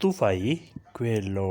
tu fai quello,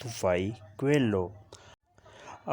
tu fai quello।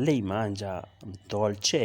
lei mangia dolce,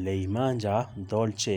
lei mangia dolce,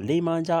lei mangia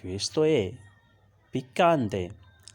questo è piccante,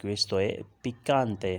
questo è piccante,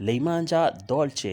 lei mangia dolce,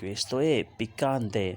questo è piccante।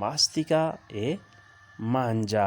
mastica e mangia,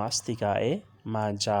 mastica e mangia।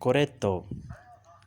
corretto,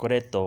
corretto,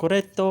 corretto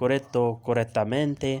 corretto correttamente,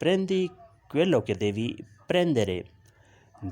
prendi quello che devi prendere,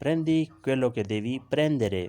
prendi quello che devi prendere,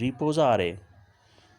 riposare,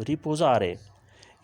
riposare।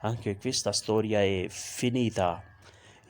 anche questa storia è finita,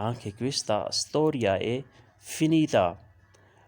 anche questa storia è finita।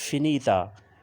finita,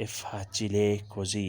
e facile così,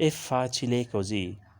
e facile così,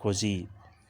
così।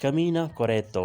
cammina corretto,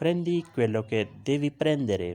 prendi quello che devi prendere,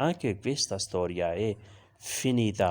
anche questa storia è finita।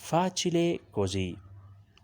facile così,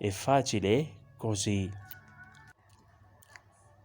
e facile così।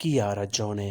chi ha ragione,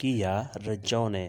chi ha ragione,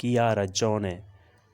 chi ha ragione,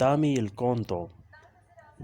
dammi il conto,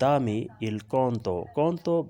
dammi il conto, conto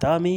dammi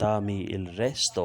dammi il resto,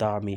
dammi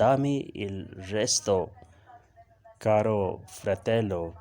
dammi il resto। caro fratello,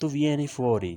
tu vieni fuori,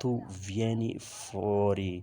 tu vieni fuori,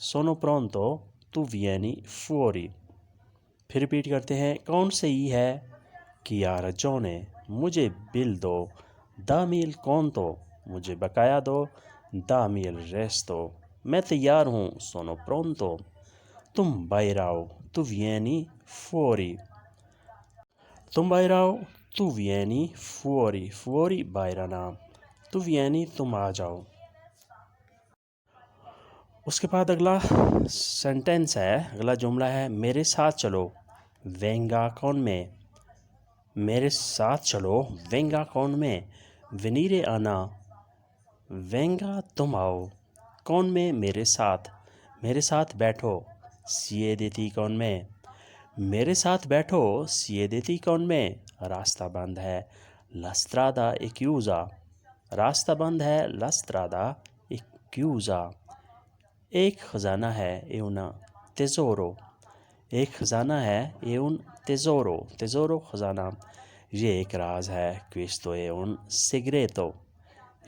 sono pronto tu vieni fuori। پھر repeat کرتے ہیں کون صحیح ہے کیا رجونے مجھے بل دو دا میل کون تو مجھے بقایا دو دا میل ریستو میں تیار ہوں سونو پرونتو تم بائراؤ تو وینی فوری تم بائراؤ تو وینی فوری فوری بائرانا تو وینی تم آ جاؤ۔ اس کے بعد اگلا سینٹینس ہے، اگلا جملہ ہے میرے ساتھ چلو وینگا کون میں، میرے ساتھ چلو وینگا کون میں ونیرے آنا وینگا تم آؤ کون میں میرے ساتھ بیٹھو سیے دیتی کون میں، میرے ساتھ بیٹھو سیے دیتی کون میں راستہ بند ہے لسترادا ایکیوزا راستہ بند ہے لسترادا ایکیوزا ایک خزانہ ہے ایونا تیزورو ایک خزانہ ہے ایون تیزورو خزانہ یہ ایک راز ہے کویسٹو ہے اون سیگریٹو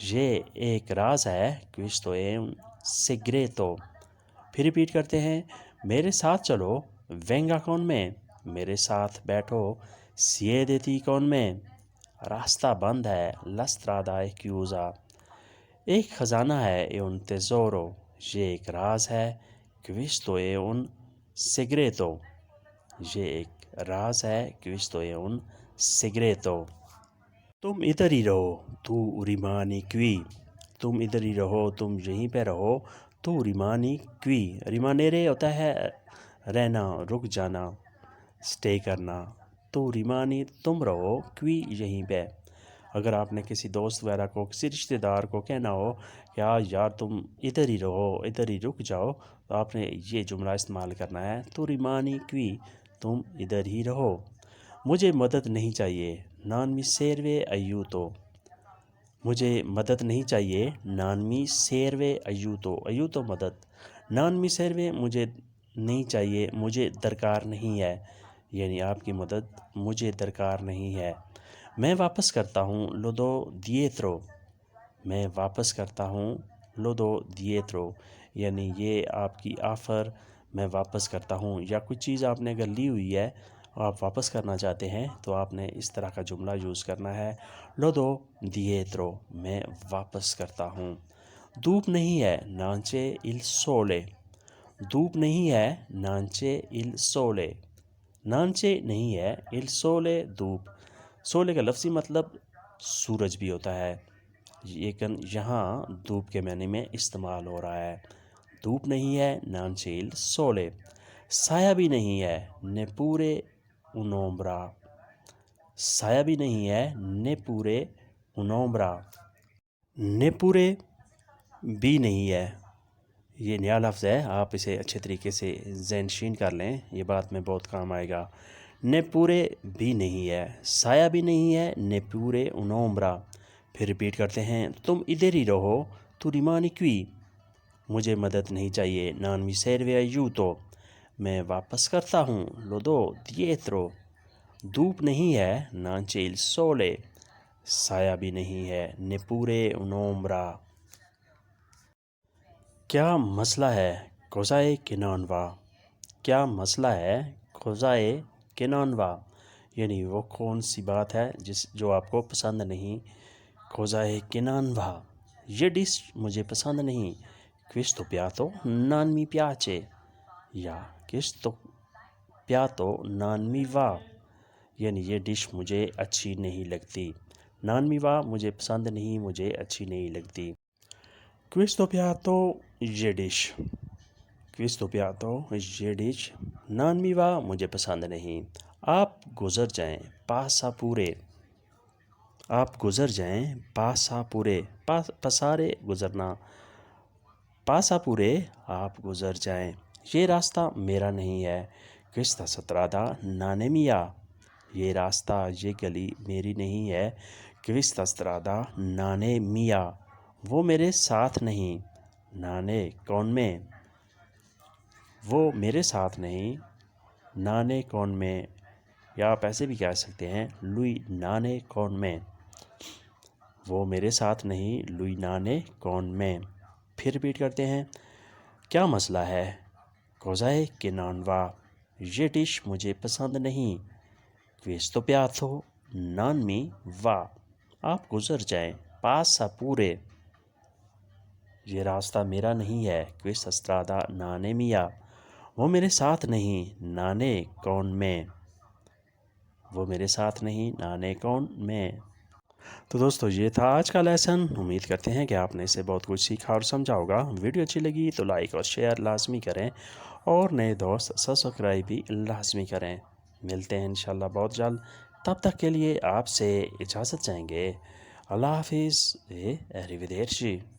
یہ ایک راز ہے کویسٹو ہے اون سیگریٹو۔ پھر ریپیٹ کرتے ہیں میرے ساتھ چلو وینگا کون میں، میرے ساتھ بیٹھو سیے دیتی کون میں راستہ بند ہے لسترادا ایکیوزا ایک خزانہ ہے ایون تیزورو یہ ایک راز ہے کویسٹو ہے اون سیگریٹو یہ ایک راز ہے کویسٹو ہے اون سیگریٹو۔ تم ادھر ہی رہو تو ریمانی کوی تم ادھر ہی رہو تم یہیں پہ رہو تو ریمانی کوی ریمانیرے ہوتا ہے رہنا رک جانا سٹے کرنا تو ریمانی تم رہو کوی یہیں پہ۔ اگر آپ نے کسی دوست وغیرہ کو کسی رشتہ دار کو کہنا ہو کہ یار تم ادھر ہی رہو ادھر ہی رک جاؤ تو آپ نے یہ جملہ استعمال کرنا ہے تو ریمانی کوی تم ادھر ہی رہو۔ مجھے مدد نہیں چاہیے نان می سیروے ایوتو مجھے مدد نہیں چاہیے نان می سیروے ایوتو مدد نان می سیروے مجھے نہیں چاہیے مجھے درکار نہیں ہے یعنی آپ کی مدد مجھے درکار نہیں ہے۔ میں واپس کرتا ہوں لودو دیترو میں واپس کرتا ہوں لودو دیترو یعنی یہ آپ کی آفر میں واپس کرتا ہوں یا کچھ چیز آپ نے اگر لی ہوئی ہے آپ واپس کرنا چاہتے ہیں تو آپ نے اس طرح کا جملہ یوز کرنا ہے لودو دیترو میں واپس کرتا ہوں۔ دھوپ نہیں ہے نانچے il sole دھوپ نہیں ہے نانچے il sole نانچے نہیں ہے il sole دھوپ سولے کا لفظی مطلب سورج بھی ہوتا ہے لیکن یہاں دھوپ کے معنی میں استعمال ہو رہا ہے دھوپ نہیں ہے نانچے il sole سایہ بھی نہیں ہے نیپورے اونومبرا سایہ بھی نہیں ہے نیپورے اونومبرا نیپورے بھی نہیں ہے یہ نیا لفظ ہے آپ اسے اچھے طریقے سے ذہن نشین کر لیں یہ بات میں بہت کام آئے گا۔ نیپورے بھی نہیں ہے سایہ بھی نہیں ہے نیپورے اونومبرا پھر ریپیٹ کرتے ہیں تم ادھر ہی رہو تو ریمانی کوی مجھے مدد نہیں چاہیے نان می سیروے ایوتو میں واپس کرتا ہوں لودو دیترو دھوپ نہیں ہے نانچے il sole سایہ بھی نہیں ہے نیپورے اونومبرا۔ کیا مسئلہ ہے کوزائے کینانوا کیا مسئلہ ہے کوزائے کینانوا یعنی وہ کون سی بات ہے جو آپ کو پسند نہیں کوزائے کینانوا یہ ڈش مجھے پسند نہیں کویسٹو پیاتو نان می پیاچے یا کویسٹو پیاتو نان می وا یعنی یہ ڈش مجھے اچھی نہیں لگتی نان می وا مجھے پسند نہیں مجھے اچھی نہیں لگتی۔ کویسٹو پیاتو یہ ڈش کویسٹو پیاتو یہ ڈش نان می وا مجھے پسند نہیں۔ آپ گزر جائیں پاسا پورے آپ گزر جائیں پاسا پورے پسارے گزرنا پاسا پورے آپ گزر جائیں یہ راستہ میرا نہیں ہے کویستا سترادا نانے میا یہ راستہ یہ گلی میری نہیں ہے کویستا سترادا نانے میا وہ میرے ساتھ نہیں نانے کون میں وہ میرے ساتھ نہیں نانے کون میں یا آپ ایسے بھی کہہ سکتے ہیں لوئی نانے کون میں وہ میرے ساتھ نہیں لوئی نانے کون میں۔ پھر ریپیٹ کرتے ہیں کیا مسئلہ ہے کوزائے کینانوا یہ ڈش مجھے پسند نہیں. Questo piatto non mi va. آپ گزر جائیں. Passa pure. یہ راستہ میرا نہیں ہے. Questa strada non è mia. وہ میرے ساتھ نہیں. Non è con me. وہ میرے ساتھ نہیں. Non è con me. تو دوستو یہ تھا آج کا لیسن. امید کرتے ہیں کہ آپ نے اسے بہت کچھ سیکھا اور سمجھا ہوگا. ویڈیو اچھی لگی تو لائک اور شیئر لازمی کریں اور نئے دوست سبسکرائب بھی لازمی کریں. ملتے ہیں انشاءاللہ بہت جلد. تب تک کے لیے آپ سے اجازت چاہیں گے. اللہ حافظ. Arrivederci.